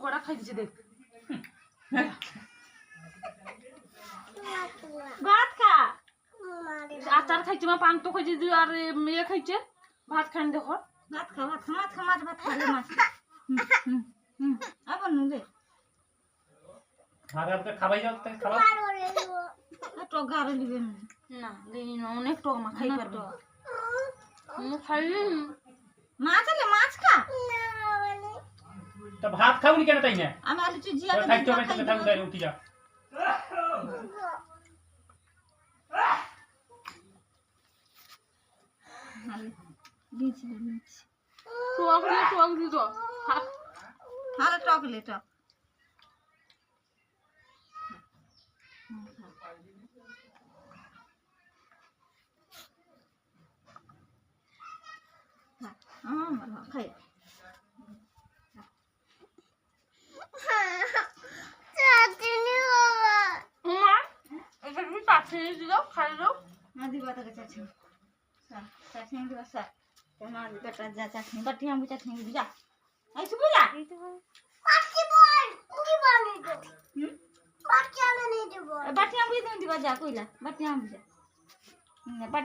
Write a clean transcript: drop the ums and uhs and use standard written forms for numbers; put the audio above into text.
কড়া খাই দিছে দেখ ভাত খা আচার খাইছে মা পান তো খাইছে তুই আর মেয়ে খাইছে ভাত খান দেখো ভাত খা মাছ খালে মাছ আবার নুলে খাবাই যাও খাবা টক গাড়ে নিবে না দেই না অনেক টক মা খাই পারবে মু খাইলি মাছ আলে মাছ খা তো ভাত খাওনি কেন তাই না আমি আলু চুজিয়া খাইতে হবে তো খাও দাই উঠি যা দিছি টক দিতো হালে টক লে টক খাই মা এটা কি পাঠিয়ে দিও খাই দাও না দিবা তোকে চাটনি চাটনি দিবা স্যার তোমার বেটা যা চাটনি বাটি আমি চাটনি দিবি যা এই শুবি যা বাটি আমি দিবা যা কইলা বাটি আমি যা